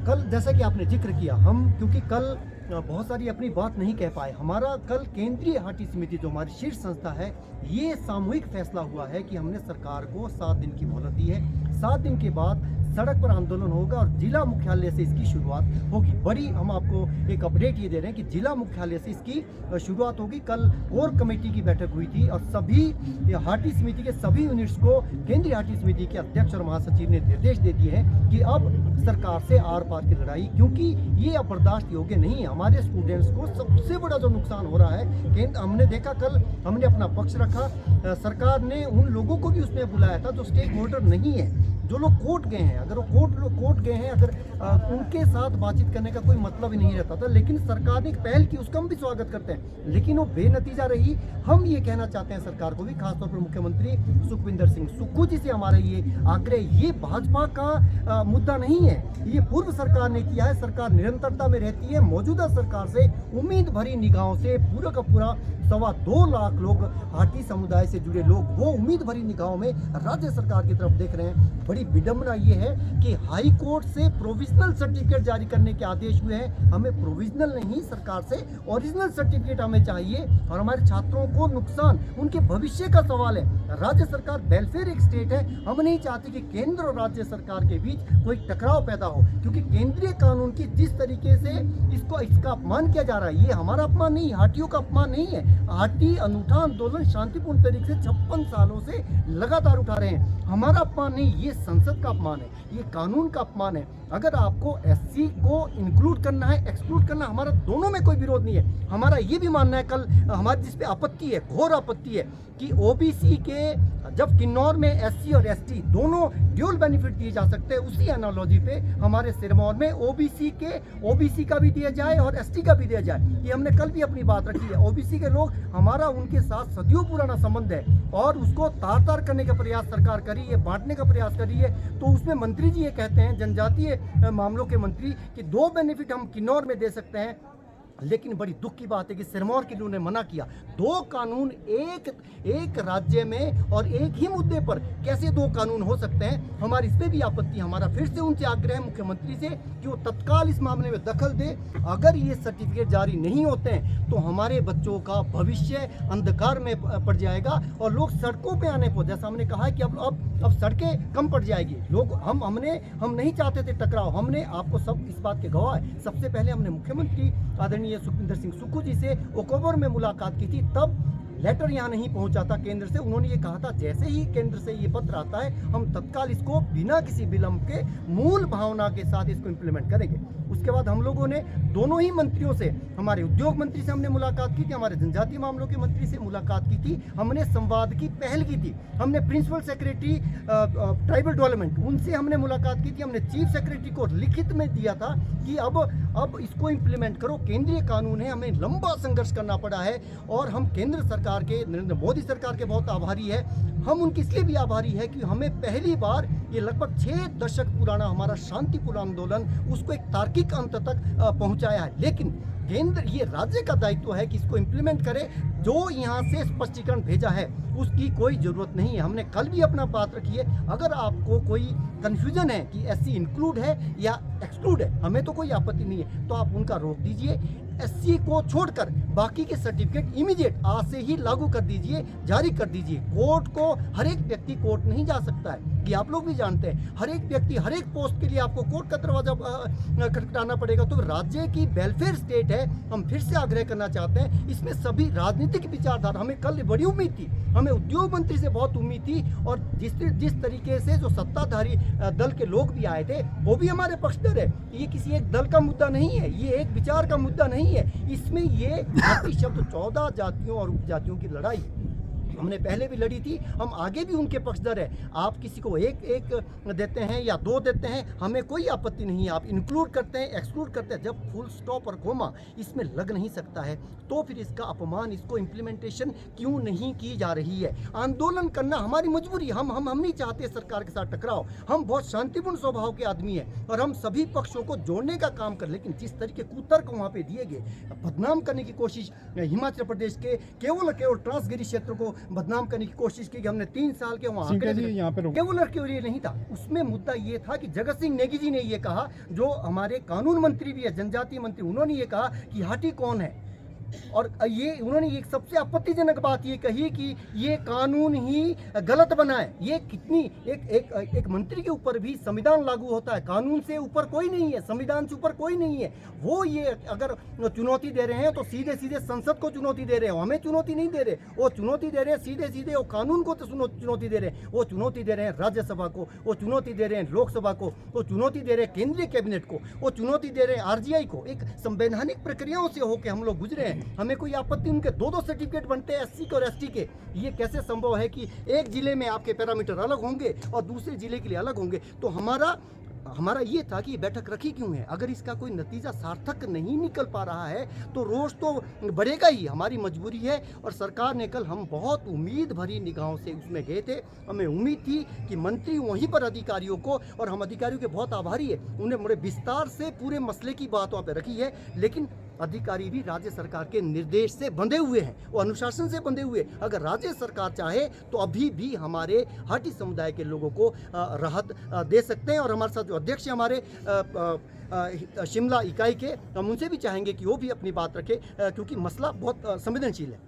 कल जैसा कि आपने जिक्र किया, हम क्योंकि कल बहुत सारी अपनी बात नहीं कह पाए। हमारा कल केंद्रीय हाटी समिति जो हमारी शीर्ष संस्था है, ये सामूहिक फैसला हुआ है कि हमने सरकार को 7 दिन की मोहलत दी है। 7 दिन के बाद सड़क पर आंदोलन होगा और जिला मुख्यालय से इसकी शुरुआत होगी। बड़ी हम आपको एक अपडेट ये दे रहे हैं कि जिला मुख्यालय से इसकी शुरुआत होगी। कल कोर कमेटी की बैठक हुई थी और सभी हाटी समिति के सभी यूनिट्स को केंद्रीय हाटी समिति के अध्यक्ष और महासचिव ने निर्देश दे दिए हैं कि अब सरकार से आर पार की लड़ाई, क्योंकि ये अब बर्दाश्त योग्य नहीं है। हमारे स्टूडेंट्स को सबसे बड़ा जो नुकसान हो रहा है, हमने देखा कल हमने अपना पक्ष रखा, सरकार ने उन लोगों को भी उसमें बुलाया था जो स्टेक होल्डर नहीं है, जो लोग कोर्ट गए हैं। अगर वो कोर्ट गए हैं, अगर उनके साथ बातचीत करने का कोई मतलब ही नहीं रहता था, लेकिन सरकार ने एक पहल की, उसका हम भी स्वागत करते हैं, लेकिन वो बेनतीजा रही। हम ये कहना चाहते हैं सरकार को भी, खासतौर पर मुख्यमंत्री सुखविंदर सिंह सुक्खू जी से हमारा ये आग्रह, ये भाजपा का मुद्दा नहीं है, ये पूर्व सरकार ने किया है। सरकार निरंतरता में रहती है। मौजूदा सरकार से उम्मीद भरी निगाहों से पूरा का पूरा 2.25 लाख लोग, हाटी समुदाय से जुड़े लोग, वो उम्मीद भरी निगाहों में राज्य सरकार की तरफ देख रहे हैं। बड़ी विडंबना ये है कि हाई कोर्ट से प्रोविजनल सर्टिफिकेट जारी करने के आदेश हुए हैं। हमें प्रोविजनल नहीं, सरकार से ओरिजिनल सर्टिफिकेट हमें चाहिए। और हमारे छात्रों को नुकसान, उनके भविष्य का सवाल है। राज्य सरकार वेलफेयर एक स्टेट है, हम नहीं चाहते कि केंद्र और राज्य सरकार के बीच कोई टकराव पैदा हो, क्योंकि केंद्रीय कानून की जिस तरीके से इसका अपमान किया जा रहा है, ये हमारा अपमान नहीं, हाटियों का अपमान नहीं है। हाटी अनूठा आंदोलन शांतिपूर्ण तरीके से 56 सालों से लगातार उठा रहे हैं। हमारा अपमान नहीं, ये संसद का अपमान है, ये कानून का अपमान है। अगर आपको एससी को इंक्लूड करना है, एक्सक्लूड करना, हमारा दोनों में कोई विरोध नहीं है। हमारा ये भी मानना है, कल हमारी जिस पे आपत्ति है, घोर आपत्ति है, कि ओबीसी के, जब किन्नौर में एससी और एसटी दोनों ड्यूल बेनिफिट दिए जा सकते हैं, उसी एनालॉजी पे हमारे सिरमौर में ओबीसी का भी दिया जाए और एसटी का भी दिया जाए। ये हमने कल भी अपनी बात रखी है। ओबीसी के लोग, हमारा उनके साथ सदियों पुराना संबंध है और उसको तार करने का प्रयास सरकार करी है, बांटने का प्रयास करी है। तो उसमें मंत्री जी ये कहते हैं, जनजातीय मामलों के मंत्री, कि 2 बेनिफिट हम किन्नौर में दे सकते हैं, लेकिन बड़ी दुख की बात है कि सिरमौर के ने मना किया। 2 कानून एक राज्य में और एक ही मुद्दे पर कैसे 2 कानून हो सकते हैं? हमारी इस पे भी आपत्ति। हमारा फिर से उनसे आग्रह है, मुख्यमंत्री से, कि वो तत्काल इस मामले में दखल दे। अगर ये सर्टिफिकेट जारी नहीं होते हैं तो हमारे बच्चों का भविष्य अंधकार में पड़ जाएगा और लोग सड़कों पे आने पर, जैसा हमने कहा है कि अब सड़कें कम पड़ जाएगी। लोग हम नहीं चाहते थे टकराव, हमने आपको सब इस बात के गवाह है। सबसे पहले हमने मुख्यमंत्री आदरणीय सुखविंदर सिंह सुक्खू जी से अक्टूबर में मुलाकात की थी, तब लेटर यहाँ नहीं पहुंचा था केंद्र से। उन्होंने ये कहा था, जैसे ही केंद्र से ये पत्र आता है, हम तत्काल इसको बिना किसी विलंब के मूल भावना के साथ इसको इम्प्लीमेंट करेंगे। उसके बाद हम लोगों ने दोनों ही मंत्रियों से, हमारे उद्योग मंत्री से हमने मुलाकात की थी, हमारे जनजातीय मामलों के मंत्री से मुलाकात की थी। हमने संवाद की पहल की थी। हमने प्रिंसिपल सेक्रेटरी ट्राइबल डेवलपमेंट, उनसे हमने मुलाकात की थी। हमने चीफ सेक्रेटरी को लिखित में दिया था कि अब इसको इम्प्लीमेंट करो, केंद्रीय कानून है। हमें लंबा संघर्ष करना पड़ा है और हम केंद्र सरकार के, नरेंद्र मोदी सरकार के बहुत आभारी है। हम उनके इसलिए भी आभारी है कि हमें पहली बार, ये लगभग 6 दशक पुराना हमारा शांतिपूर्ण आंदोलन, उसको एक तार्किक अंत तक पहुंचाया है। लेकिन केंद्र, ये राज्य का दायित्व है कि इसको इम्प्लीमेंट करे। जो यहाँ से स्पष्टीकरण भेजा है उसकी कोई जरूरत नहीं है। हमने कल भी अपना बात रखी है। अगर आपको कोई कंफ्यूजन है कि एससी इंक्लूड है या एक्सक्लूड है, हमें तो कोई आपत्ति नहीं है, तो आप उनका रोक दीजिए। एससी को छोड़कर बाकी के सर्टिफिकेट इमीडिएट आज से ही लागू कर दीजिए, जारी कर दीजिए। कोर्ट को, हर एक व्यक्ति कोर्ट नहीं जा सकता है, ये आप लोग भी जानते हैं। हर एक व्यक्ति, हर एक पोस्ट के लिए आपको कोर्ट का दरवाजा खटखटाना पड़ेगा। तो राज्य की वेलफेयर स्टेट है, हम फिर से आग्रह करना चाहते हैं, इसमें सभी राजनीतिक विचारधारा, हमें कल बड़ी उम्मीद थी, हमें उद्योग मंत्री से बहुत उम्मीद थी, और जिस तरीके से जो सत्ताधारी दल के लोग भी आए थे, वो भी हमारे पक्षधर है। ये किसी एक दल का मुद्दा नहीं है, ये एक विचार का मुद्दा नहीं है। इसमें ये जाति शब्द 14 जातियों और उपजातियों की लड़ाई हमने पहले भी लड़ी थी, हम आगे भी उनके पक्षधर है। आप किसी को एक देते हैं या 2 देते हैं, हमें कोई आपत्ति नहीं है। आप इंक्लूड करते हैं, एक्सक्लूड करते हैं, जब फुल स्टॉप और कोमा इसमें लग नहीं सकता है तो फिर इसका अपमान, इसको इम्प्लीमेंटेशन क्यों नहीं की जा रही है? आंदोलन करना हमारी मजबूरी, हम नहीं चाहते सरकार के साथ टकराव। हम बहुत शांतिपूर्ण स्वभाव के आदमी हैं और हम सभी पक्षों को जोड़ने का काम कर, लेकिन जिस तरीके कुतर्क वहाँ पे दिए गए, बदनाम करने की कोशिश हिमाचल प्रदेश के केवल ट्रांसगिरी क्षेत्र को बदनाम करने की कोशिश की कि हमने 3 साल के वहाँ सिंधिया जी यहाँ पे रुक रेगुलर के लिए नहीं था। उसमें मुद्दा ये था कि जगत सिंह नेगी जी ने ये कहा, जो हमारे कानून मंत्री भी है, जनजातीय मंत्री, उन्होंने ये कहा कि हाटी कौन है। और ये उन्होंने एक सबसे आपत्तिजनक बात ये कही कि ये कानून ही गलत बना है। ये कितनी एक मंत्री के ऊपर भी संविधान लागू होता है, कानून से ऊपर कोई नहीं है, संविधान से ऊपर कोई नहीं है। वो ये अगर चुनौती दे रहे हैं तो सीधे सीधे संसद को चुनौती दे रहे हैं, हमें चुनौती नहीं दे रहे। वो चुनौती दे रहे हैं सीधे सीधे, वो कानून को तो चुनौती दे रहे हैं, वो चुनौती दे रहे हैं राज्यसभा को, वो चुनौती दे रहे हैं लोकसभा को, वो चुनौती दे रहे हैं केंद्रीय कैबिनेट को, वो चुनौती दे रहे हैं आरजीआई को। एक संवैधानिक प्रक्रियाओं से होकर हम लोग गुजरे हैं, हमें कोई आपत्ति, उनके दो सर्टिफिकेट बनते हैं एससी के और एसटी के। ये कैसे संभव है कि एक जिले में आपके पैरामीटर अलग होंगे और दूसरे जिले के लिए अलग होंगे? तो हमारा ये था कि ये बैठक रखी क्यों है? अगर इसका कोई नतीजा सार्थक नहीं निकल पा रहा है तो रोष तो बढ़ेगा ही, हमारी मजबूरी है। और सरकार ने कल, हम बहुत उम्मीद भरी निगाहों से उसमें गए थे, हमें उम्मीद थी कि मंत्री वहीं पर अधिकारियों को, और हम अधिकारियों के बहुत आभारी है, उन्हें बड़े विस्तार से पूरे मसले की बात वहाँ पर रखी है। लेकिन अधिकारी भी राज्य सरकार के निर्देश से बंधे हुए हैं, वो अनुशासन से बंधे हुए। अगर राज्य सरकार चाहे तो अभी भी हमारे हाटी समुदाय के लोगों को राहत दे सकते हैं। और हमारे साथ जो अध्यक्ष हैं हमारे शिमला इकाई के, हम उनसे भी चाहेंगे कि वो भी अपनी बात रखें, क्योंकि मसला बहुत संवेदनशील है।